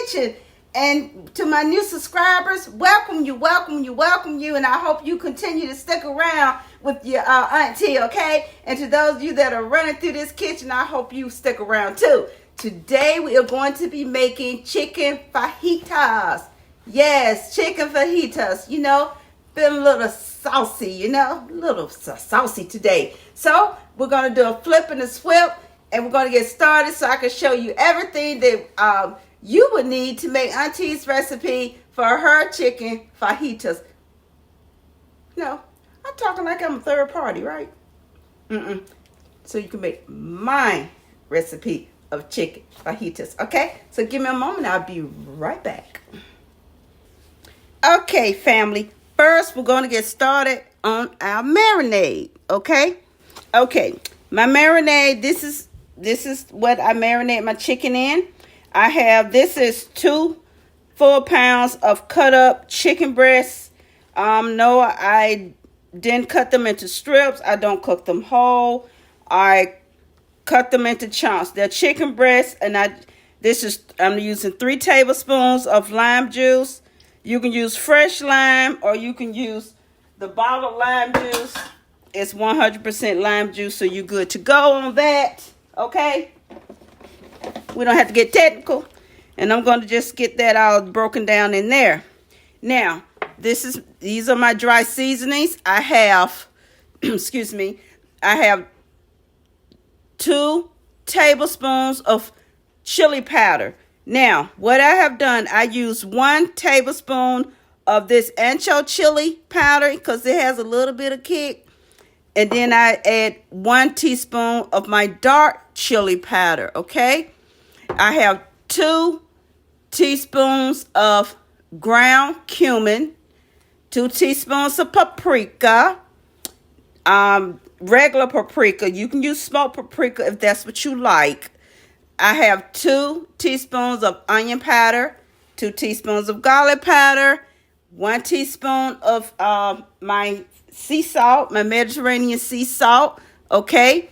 kitchen. And to my new subscribers, welcome you, welcome you, welcome you. And I hope you continue to stick around with your auntie, okay? And to those of you that are running through this kitchen, I hope you stick around too. Today we are going to be making chicken fajitas. Yes, chicken fajitas. You know, been a little saucy, you know, a little saucy today. So we're going to do a flip and a swip, and we're going to get started so I can show you everything that you would need to make Auntie's recipe for her chicken fajitas. No, I'm talking like I'm a third party, right? So you can make my recipe of chicken fajitas, okay? So give me a moment, I'll be right back. Okay, family. First, we're going to get started on our marinade, okay? Okay, my marinade, this is what I marinate my chicken in. I have, this is 2 full pounds of cut up chicken breasts. No, I didn't cut them into strips. I don't cook them whole. I cut them into chunks. They're chicken breasts, and I'm using 3 tablespoons of lime juice. You can use fresh lime, or you can use the bottled lime juice. It's 100% lime juice, so you're good to go on that, okay? We don't have to get technical. And I'm going to just get that all broken down in there. Now, these are my dry seasonings. I have, excuse me, I have 2 tablespoons of chili powder. Now, what I have done, I use 1 tablespoon of this ancho chili powder because it has a little bit of kick. And then I add 1 teaspoon of my dark chili powder, okay? I have 2 teaspoons of ground cumin, 2 teaspoons of paprika, regular paprika. You can use smoked paprika if that's what you like. I have 2 teaspoons of onion powder, 2 teaspoons of garlic powder, 1 teaspoon of my sea salt, my Mediterranean sea salt, okay?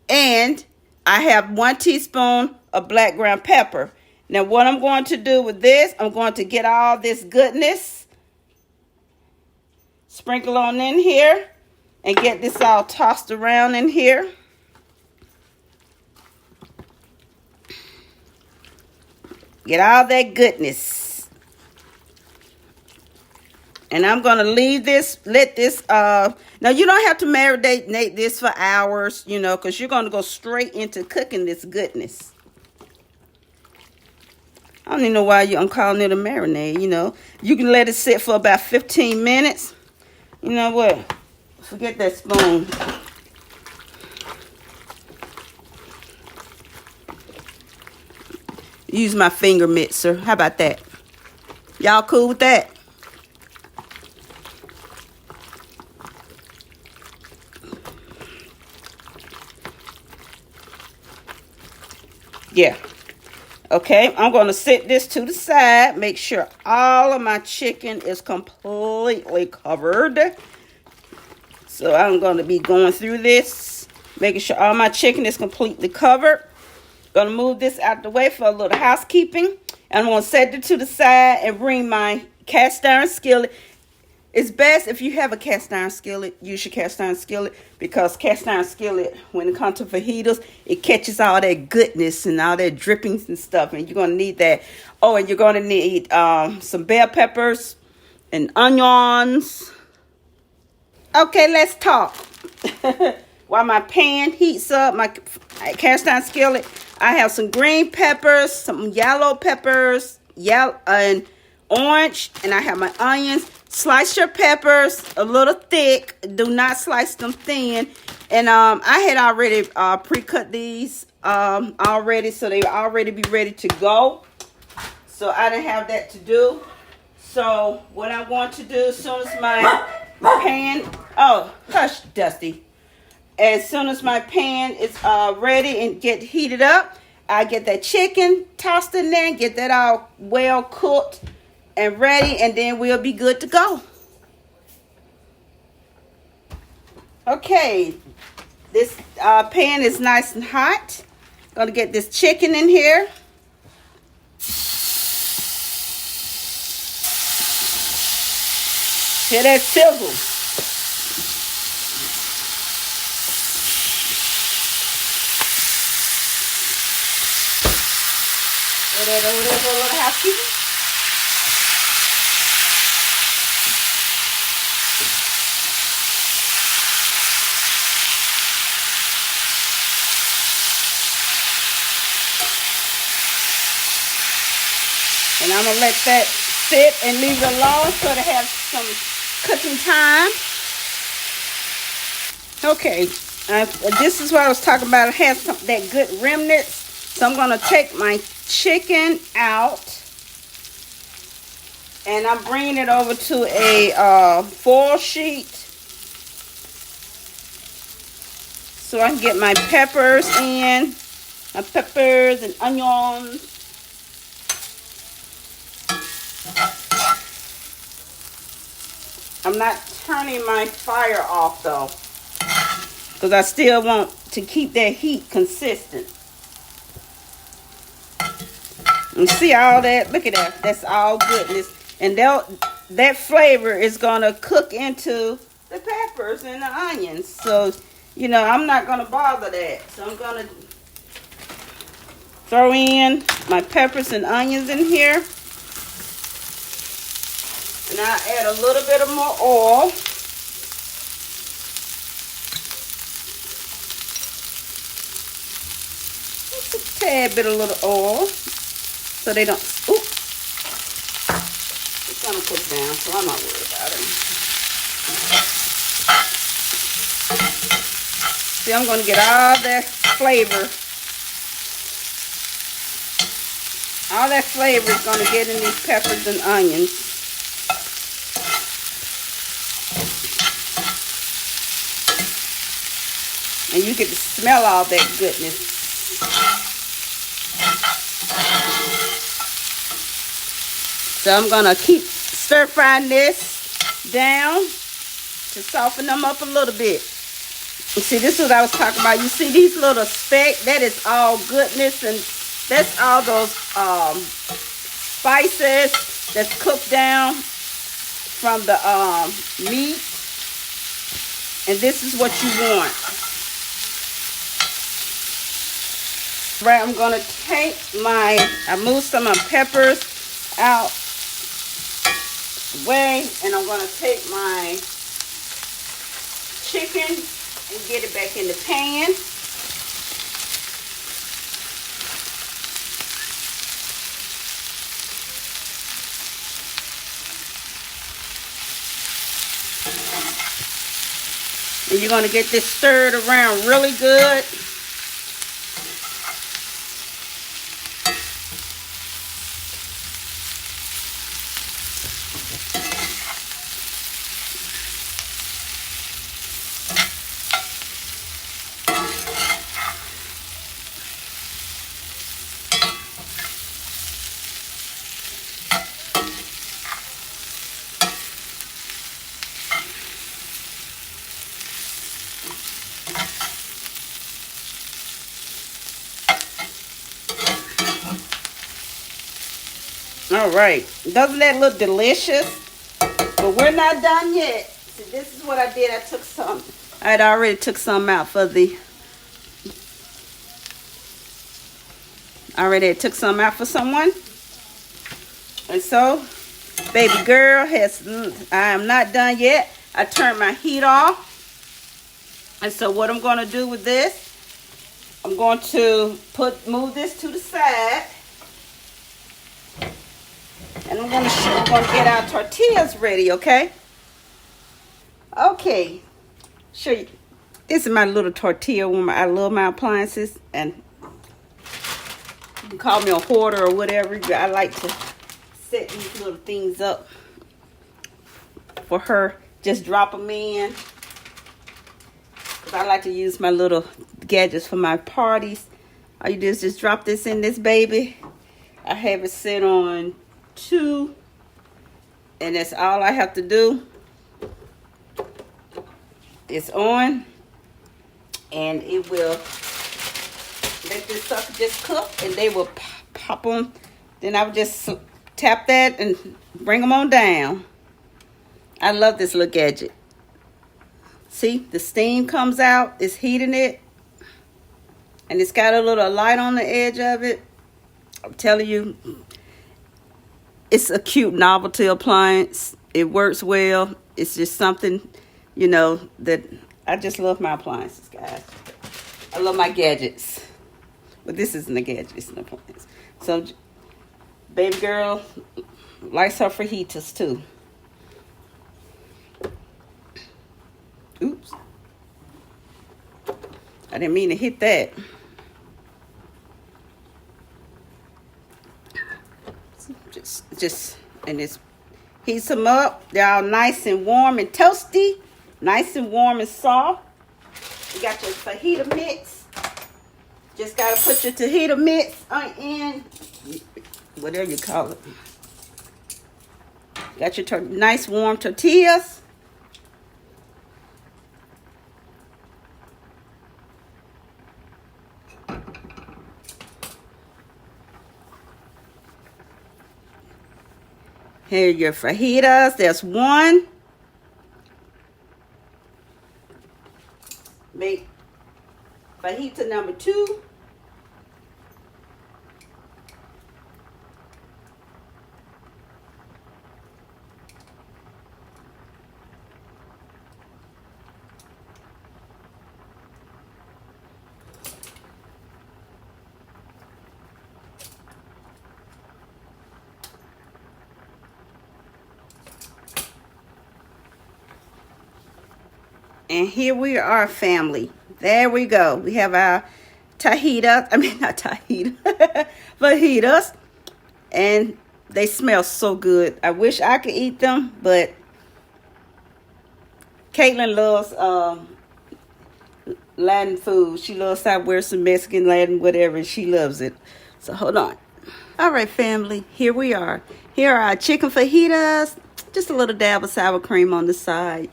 And I have 1 teaspoon of black ground pepper. Now, what I'm going to do with this, I'm going to get all this goodness, sprinkle on in here, and get this all tossed around in here. Get all that goodness. And I'm going to leave this, let this, now you don't have to marinate this for hours, you know, because you're going to go straight into cooking this goodness. I don't even know why I'm calling it a marinade, you know. You can let it sit for about 15 minutes. You know what? Forget that spoon. Use my finger mixer. How about that? Y'all cool with that? Yeah. Okay, I'm going to set this to the side. Make sure all of my chicken is completely covered. So I'm going to be going through this, making sure all my chicken is completely covered. Going to move this out the way for a little housekeeping. And I'm going to set it to the side and bring my cast iron skillet. It's best if you have a cast iron skillet, use your cast iron skillet, because cast iron skillet, when it comes to fajitas, it catches all that goodness and all that drippings and stuff, and you're going to need that. Oh, and you're going to need some bell peppers and onions. Okay, let's talk. While my pan heats up, my cast iron skillet, I have some green peppers, some yellow peppers, and orange, and I have my onions. Slice your peppers a little thick. Do not slice them thin. And I had already pre-cut these already, so they already be ready to go. So I didn't have that to do. So what I want to do as soon as my pan, oh, hush, Dusty. As soon as my pan is ready and get heated up, I get that chicken tossed in there and get that all well cooked and ready, and then we'll be good to go. Okay, this pan is nice and hot. Gonna get this chicken in here. Hear that sizzle? Hear that over there for a little housekeeping? And I'm going to let that sit and leave it alone so to have some cooking time. Okay, this is what I was talking about. It has that good remnants. So I'm going to take my chicken out. And I'm bringing it over to a foil sheet. So I can get my peppers in. My peppers and onions. I'm not turning my fire off though, because I still want to keep that heat consistent. And see all that? Look at that. That's all goodness. And that flavor is going to cook into the peppers and the onions. So, you know, I'm not going to bother that. So I'm going to throw in my peppers and onions in here. And I'll add a little bit of more oil. Just a tad bit of little oil. So they don't, oop. It's gonna cook down, so I'm not worried about it. See, I'm gonna get all that flavor. All that flavor is gonna get in these peppers and onions. And you get to smell all that goodness. So I'm going to keep stir frying this down to soften them up a little bit. You see, this is what I was talking about. You see these little specks? That is all goodness, and that's all those spices that's cooked down from the meat. And this is what you want. Right, I'm going to take I moved some of my peppers out the way, and I'm going to take my chicken and get it back in the pan. And you're going to get this stirred around really good. All right, doesn't that look delicious? But we're not done yet. See, this is what I did. I had already took some out for someone. And so, baby girl I am not done yet. I turned my heat off. And so what I'm going to do with this, I'm going to move this to the side. And I'm going to get our tortillas ready, okay? Okay. Show you. This is my little tortilla. I love my appliances. And you can call me a hoarder or whatever. I like to set these little things up for her. Just drop them in. I like to use my little gadgets for my parties. All you do is just drop this in this baby. I have it set on 2, and that's all I have to do. It's on, and it will let this sucker just cook, and they will pop them. Then I would just tap that and bring them on down. I love this little gadget. See, the steam comes out. It's heating it. And it's got a little light on the edge of it. I'm telling you, it's a cute novelty appliance. It works well. It's just something, you know, that I just love my appliances, guys. I love my gadgets. But this isn't a gadget. It's an appliance. So, baby girl likes her fajitas, too. Oops. I didn't mean to hit that. Just, and it's heats them up. They're all nice and warm and toasty. Nice and warm and soft. You got your fajita mix. Just got to put your fajita mix in, whatever you call it. Got your nice warm tortillas. Here are your fajitas. There's one. Make fajita number 2. And here we are, family. There we go. We have our fajitas. Fajitas. And they smell so good. I wish I could eat them, but Caitlin loves Latin food. She loves Southwestern, Mexican, Latin, whatever. She loves it. So hold on. All right, family. Here we are. Here are our chicken fajitas. Just a little dab of sour cream on the side.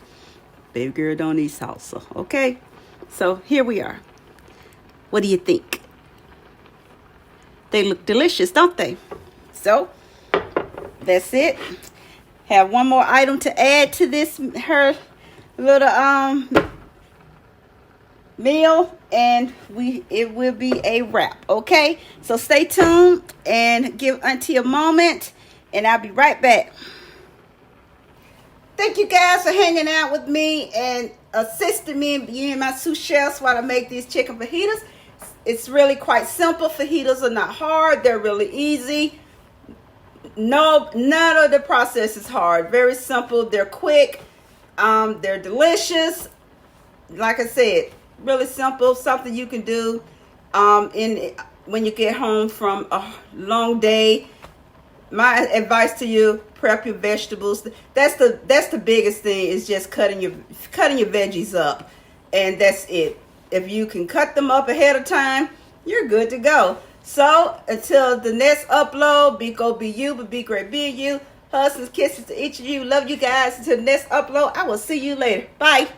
Baby girl don't eat salsa, okay? So here we are. What do you think? They look delicious, don't they? So that's it. Have one more item to add to this her little meal, and it will be a wrap, okay? So stay tuned and give Auntie a moment, and I'll be right back. Thank you guys for hanging out with me and assisting me in being my sous chefs while I make these chicken fajitas. It's really quite simple. Fajitas are not hard. They're really easy. No, none of the process is hard. Very simple. They're quick. They're delicious. Like I said, really simple. Something you can do when you get home from a long day. My advice to you: prep your vegetables. That's the biggest thing, is just cutting your veggies up, and that's it. If you can cut them up ahead of time, you're good to go. So until the next upload, be you, but be great being you. Hugs and kisses to each of you. Love you guys. Until the next upload, I will see you later. Bye.